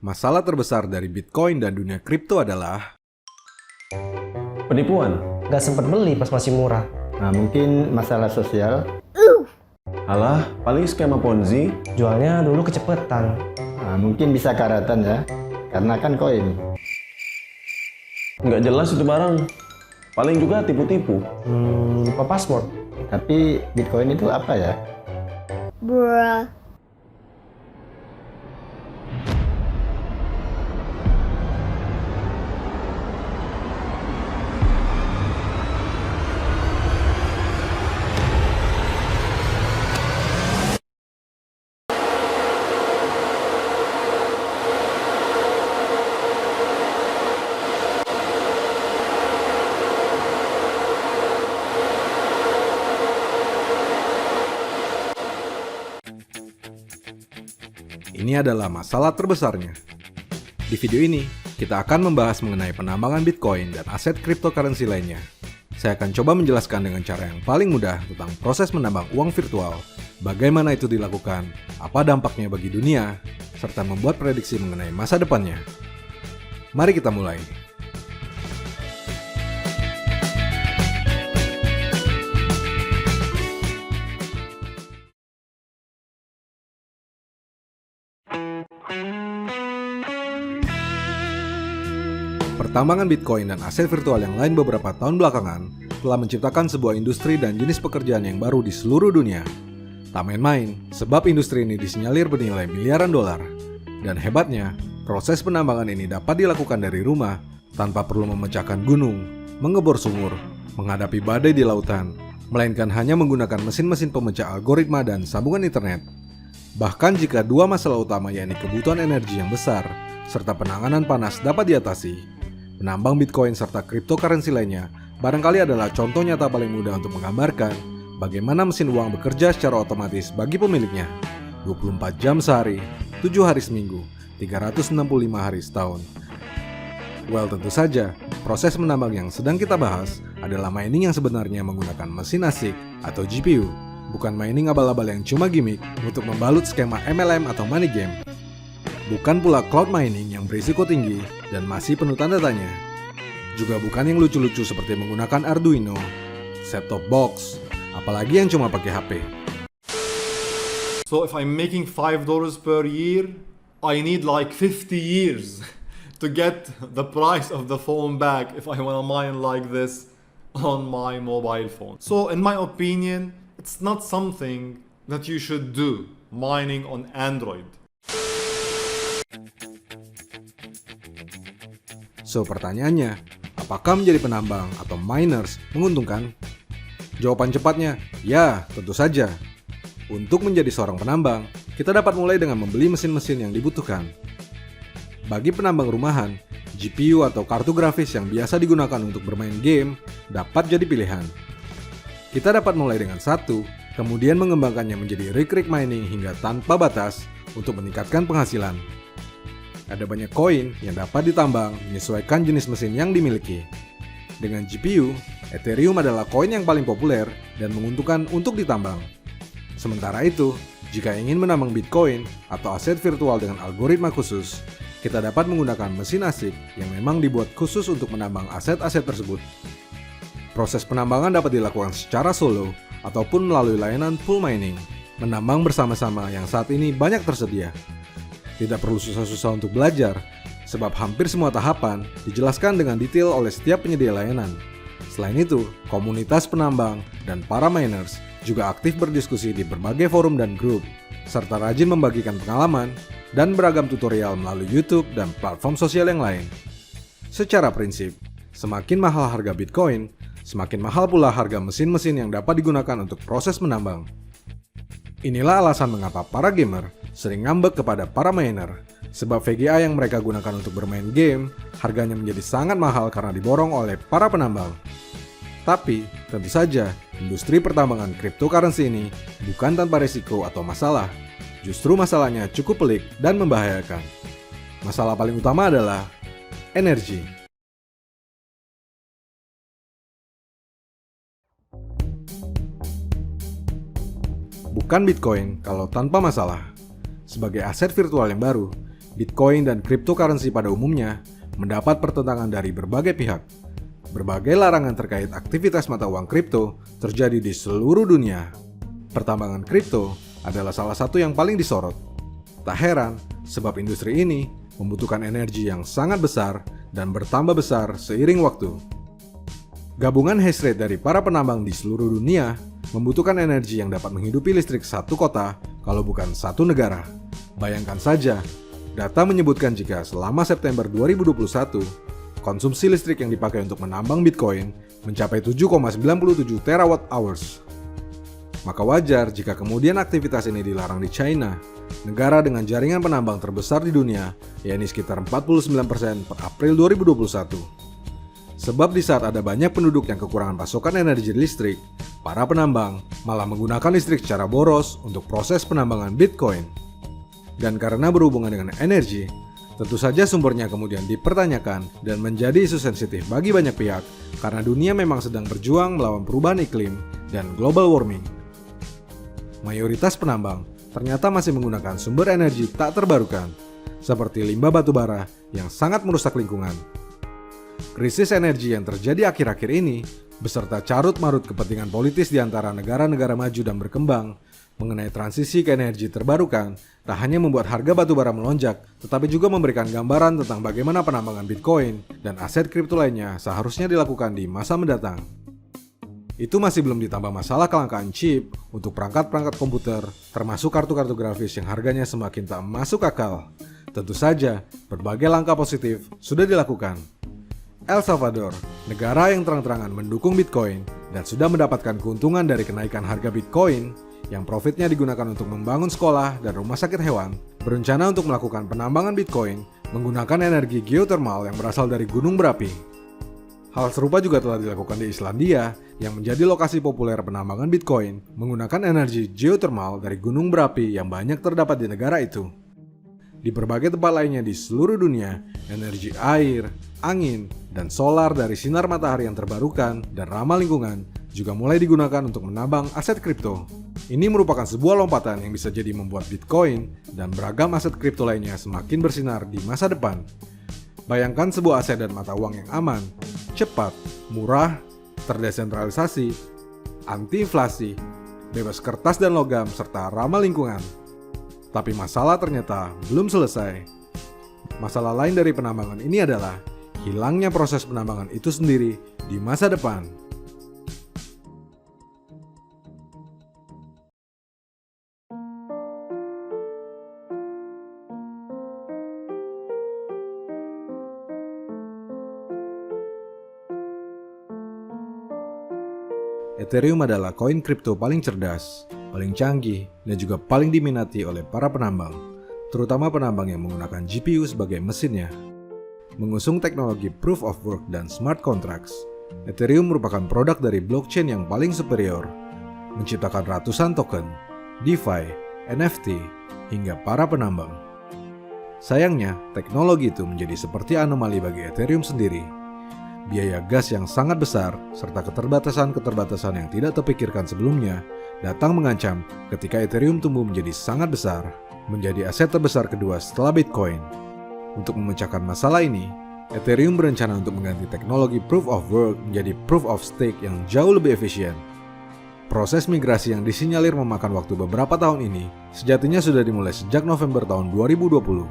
Masalah terbesar dari Bitcoin dan dunia kripto adalah Penipuan? Nggak sempat beli pas masih murah. Nah, mungkin masalah sosial. Alah, paling skema Ponzi. Jualnya dulu kecepetan. Nah, mungkin bisa karatan ya, karena kan koin. Nggak jelas itu barang. Paling juga tipu-tipu. Lupa password. Tapi Bitcoin itu apa ya? Bruh. ini adalah masalah terbesarnya. Di video ini, kita akan membahas mengenai penambangan Bitcoin dan aset cryptocurrency lainnya. Saya akan coba menjelaskan dengan cara yang paling mudah tentang proses menambang uang virtual, bagaimana itu dilakukan, apa dampaknya bagi dunia, serta membuat prediksi mengenai masa depannya. Mari kita mulai. Pertambangan Bitcoin dan aset virtual yang lain beberapa tahun belakangan telah menciptakan sebuah industri dan jenis pekerjaan yang baru di seluruh dunia. Tak main-main, sebab industri ini disinyalir bernilai miliaran dolar. Dan hebatnya, proses penambangan ini dapat dilakukan dari rumah tanpa perlu memecahkan gunung, mengebor sumur, menghadapi badai di lautan, melainkan hanya menggunakan mesin-mesin pemecah algoritma dan sambungan internet. Bahkan jika dua masalah utama yakni kebutuhan energi yang besar serta penanganan panas dapat diatasi, penambang Bitcoin serta cryptocurrency lainnya barangkali adalah contoh nyata paling mudah untuk menggambarkan bagaimana mesin uang bekerja secara otomatis bagi pemiliknya. 24 jam sehari, 7 hari seminggu, 365 hari setahun. Well, tentu saja, proses menambang yang sedang kita bahas adalah mining yang sebenarnya menggunakan mesin ASIC atau GPU, bukan mining abal-abal yang cuma gimmick untuk membalut skema MLM atau money game. Bukan pula cloud mining yang berisiko tinggi dan masih penuh tanda tanya. Juga bukan yang lucu-lucu seperti menggunakan Arduino, set-top box, apalagi yang cuma pakai HP. So if I'm making $5 per year, I need like 50 years to get the price of the phone back if I want to mine like this on my mobile phone. So in my opinion, it's not something that you should do, mining on Android. So pertanyaannya, apakah menjadi penambang atau miners menguntungkan? Jawaban cepatnya, ya tentu saja. Untuk menjadi seorang penambang, kita dapat mulai dengan membeli mesin-mesin yang dibutuhkan. Bagi penambang rumahan, GPU atau kartu grafis yang biasa digunakan untuk bermain game dapat jadi pilihan. Kita dapat mulai dengan satu, kemudian mengembangkannya menjadi rig mining hingga tanpa batas untuk meningkatkan penghasilan. Ada banyak koin yang dapat ditambang menyesuaikan jenis mesin yang dimiliki. Dengan GPU, Ethereum adalah koin yang paling populer dan menguntungkan untuk ditambang. Sementara itu, jika ingin menambang Bitcoin atau aset virtual dengan algoritma khusus, kita dapat menggunakan mesin ASIC yang memang dibuat khusus untuk menambang aset-aset tersebut. Proses penambangan dapat dilakukan secara solo ataupun melalui layanan pool mining, menambang bersama-sama yang saat ini banyak tersedia. Tidak perlu susah-susah untuk belajar, sebab hampir semua tahapan dijelaskan dengan detail oleh setiap penyedia layanan. Selain itu, komunitas penambang dan para miners juga aktif berdiskusi di berbagai forum dan grup, serta rajin membagikan pengalaman dan beragam tutorial melalui YouTube dan platform sosial yang lain. Secara prinsip, semakin mahal harga Bitcoin, semakin mahal pula harga mesin-mesin yang dapat digunakan untuk proses menambang. Inilah alasan mengapa para gamer sering ngambek kepada para miner, sebab VGA yang mereka gunakan untuk bermain game harganya menjadi sangat mahal karena diborong oleh para penambang. Tapi, tentu saja, industri pertambangan cryptocurrency ini bukan tanpa risiko atau masalah. Justru masalahnya cukup pelik dan membahayakan. Masalah paling utama adalah energi. Bukan Bitcoin kalau tanpa masalah. Sebagai aset virtual yang baru, Bitcoin dan cryptocurrency pada umumnya mendapat pertentangan dari berbagai pihak. Berbagai larangan terkait aktivitas mata uang kripto terjadi di seluruh dunia. Pertambangan kripto adalah salah satu yang paling disorot. Tak heran, sebab industri ini membutuhkan energi yang sangat besar dan bertambah besar seiring waktu. Gabungan hash rate dari para penambang di seluruh dunia membutuhkan energi yang dapat menghidupi listrik satu kota, kalau bukan satu negara. Bayangkan saja, data menyebutkan jika selama September 2021, konsumsi listrik yang dipakai untuk menambang Bitcoin mencapai 7,97 terawatt hours. Maka wajar jika kemudian aktivitas ini dilarang di China, negara dengan jaringan penambang terbesar di dunia, yakni sekitar 49% per April 2021. Sebab di saat ada banyak penduduk yang kekurangan pasokan energi listrik, para penambang malah menggunakan listrik secara boros untuk proses penambangan Bitcoin. Dan karena berhubungan dengan energi, tentu saja sumbernya kemudian dipertanyakan dan menjadi isu sensitif bagi banyak pihak karena dunia memang sedang berjuang melawan perubahan iklim dan global warming. Mayoritas penambang ternyata masih menggunakan sumber energi tak terbarukan, seperti limbah batubara yang sangat merusak lingkungan. Krisis energi yang terjadi akhir-akhir ini, beserta carut-marut kepentingan politis di antara negara-negara maju dan berkembang mengenai transisi ke energi terbarukan, tak hanya membuat harga batubara melonjak, tetapi juga memberikan gambaran tentang bagaimana penambangan Bitcoin dan aset kripto lainnya seharusnya dilakukan di masa mendatang. Itu masih belum ditambah masalah kelangkaan chip untuk perangkat-perangkat komputer, termasuk kartu-kartu grafis yang harganya semakin tak masuk akal. Tentu saja, berbagai langkah positif sudah dilakukan. El Salvador, negara yang terang-terangan mendukung Bitcoin dan sudah mendapatkan keuntungan dari kenaikan harga Bitcoin yang profitnya digunakan untuk membangun sekolah dan rumah sakit hewan, berencana untuk melakukan penambangan Bitcoin menggunakan energi geothermal yang berasal dari gunung berapi. Hal serupa juga telah dilakukan di Islandia yang menjadi lokasi populer penambangan Bitcoin menggunakan energi geothermal dari gunung berapi yang banyak terdapat di negara itu. Di berbagai tempat lainnya di seluruh dunia, energi air, angin, dan solar dari sinar matahari yang terbarukan dan ramah lingkungan juga mulai digunakan untuk menambang aset kripto. Ini merupakan sebuah lompatan yang bisa jadi membuat Bitcoin dan beragam aset kripto lainnya semakin bersinar di masa depan. Bayangkan sebuah aset dan mata uang yang aman, cepat, murah, terdesentralisasi, anti-inflasi, bebas kertas dan logam, serta ramah lingkungan. Tapi masalah ternyata belum selesai. Masalah lain dari penambangan ini adalah hilangnya proses penambangan itu sendiri di masa depan. Ethereum adalah koin kripto paling cerdas, paling canggih, dan juga paling diminati oleh para penambang, terutama penambang yang menggunakan GPU sebagai mesinnya. Mengusung teknologi Proof of Work dan Smart Contracts, Ethereum merupakan produk dari blockchain yang paling superior, menciptakan ratusan token, DeFi, NFT, hingga para penambang. Sayangnya, teknologi itu menjadi seperti anomali bagi Ethereum sendiri. Biaya gas yang sangat besar, serta keterbatasan-keterbatasan yang tidak terpikirkan sebelumnya, datang mengancam ketika Ethereum tumbuh menjadi sangat besar, menjadi aset terbesar kedua setelah Bitcoin. Untuk memecahkan masalah ini, Ethereum berencana untuk mengganti teknologi Proof of Work menjadi Proof of Stake yang jauh lebih efisien. Proses migrasi yang disinyalir memakan waktu beberapa tahun ini, sejatinya sudah dimulai sejak November tahun 2020.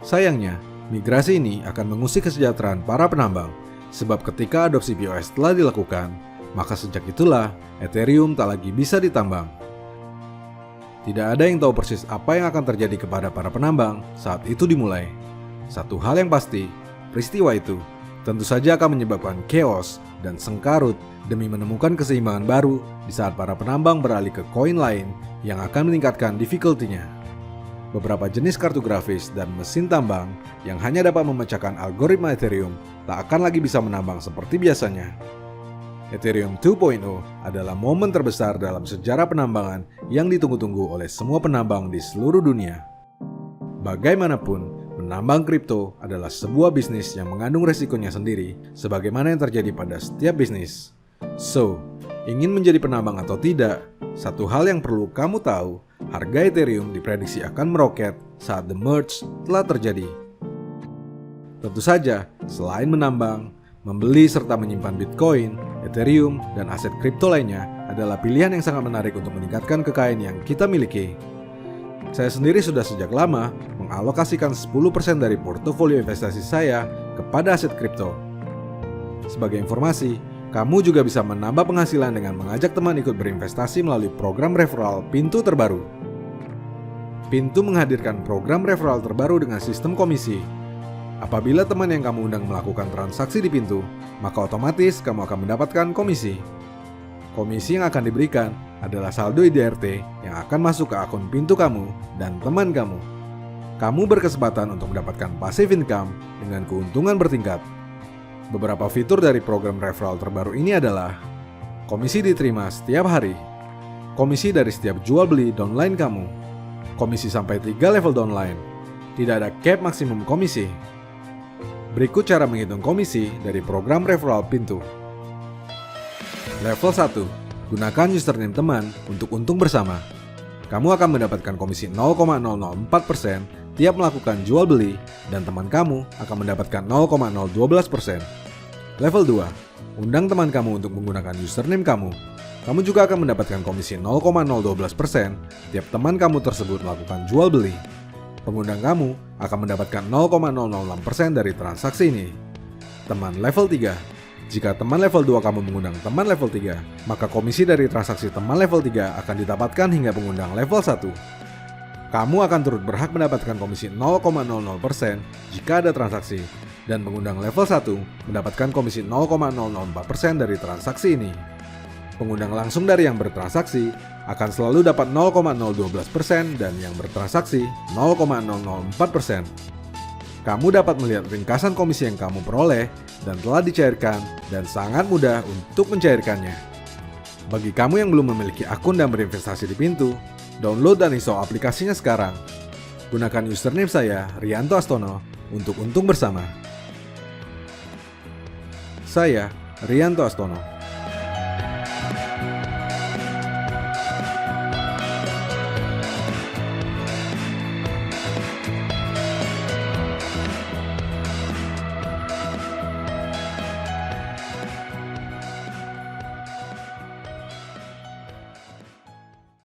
Sayangnya, migrasi ini akan mengusik kesejahteraan para penambang, sebab ketika adopsi POS telah dilakukan, maka sejak itulah Ethereum tak lagi bisa ditambang. Tidak ada yang tahu persis apa yang akan terjadi kepada para penambang saat itu dimulai. Satu hal yang pasti, peristiwa itu tentu saja akan menyebabkan chaos dan sengkarut demi menemukan keseimbangan baru di saat para penambang beralih ke koin lain yang akan meningkatkan difficulty-nya. Beberapa jenis kartu grafis dan mesin tambang yang hanya dapat memecahkan algoritma Ethereum tak akan lagi bisa menambang seperti biasanya. Ethereum 2.0 adalah momen terbesar dalam sejarah penambangan yang ditunggu-tunggu oleh semua penambang di seluruh dunia. Bagaimanapun, menambang kripto adalah sebuah bisnis yang mengandung resikonya sendiri, sebagaimana yang terjadi pada setiap bisnis. So, ingin menjadi penambang atau tidak, satu hal yang perlu kamu tahu, harga Ethereum diprediksi akan meroket saat the merge telah terjadi. Tentu saja, selain menambang, membeli serta menyimpan Bitcoin, Ethereum, dan aset kripto lainnya adalah pilihan yang sangat menarik untuk meningkatkan kekayaan yang kita miliki. Saya sendiri sudah sejak lama mengalokasikan 10% dari portofolio investasi saya kepada aset kripto. Sebagai informasi, kamu juga bisa menambah penghasilan dengan mengajak teman ikut berinvestasi melalui program referral Pintu terbaru. Pintu menghadirkan program referral terbaru dengan sistem komisi. Apabila teman yang kamu undang melakukan transaksi di Pintu, maka otomatis kamu akan mendapatkan komisi. Komisi yang akan diberikan adalah saldo IDRT yang akan masuk ke akun Pintu kamu dan teman kamu. Kamu berkesempatan untuk mendapatkan passive income dengan keuntungan bertingkat. Beberapa fitur dari program referral terbaru ini adalah komisi diterima setiap hari, komisi dari setiap jual beli downline kamu, komisi sampai 3 level downline, tidak ada cap maksimum komisi. Berikut cara menghitung komisi dari program referral Pintu. Level 1. Gunakan username teman untuk untung bersama. Kamu akan mendapatkan komisi 0,004% tiap melakukan jual beli, dan teman kamu akan mendapatkan 0,012%. Level 2. Undang teman kamu untuk menggunakan username kamu. Kamu juga akan mendapatkan komisi 0,012% tiap teman kamu tersebut melakukan jual beli. Pengundang kamu akan mendapatkan 0,006% dari transaksi ini. Teman level 3. Jika teman level 2 kamu mengundang teman level 3, maka komisi dari transaksi teman level 3 akan didapatkan hingga pengundang level 1. Kamu akan turut berhak mendapatkan komisi 0,00% jika ada transaksi, dan pengundang level 1 mendapatkan komisi 0,004% dari transaksi ini. Pengundang langsung dari yang bertransaksi akan selalu dapat 0,012% dan yang bertransaksi 0,004%. Kamu dapat melihat ringkasan komisi yang kamu peroleh dan telah dicairkan dan sangat mudah untuk mencairkannya. Bagi kamu yang belum memiliki akun dan berinvestasi di Pintu, download dan install aplikasinya sekarang. Gunakan username saya, Rianto Astono, untuk untung bersama. Saya, Rianto Astono.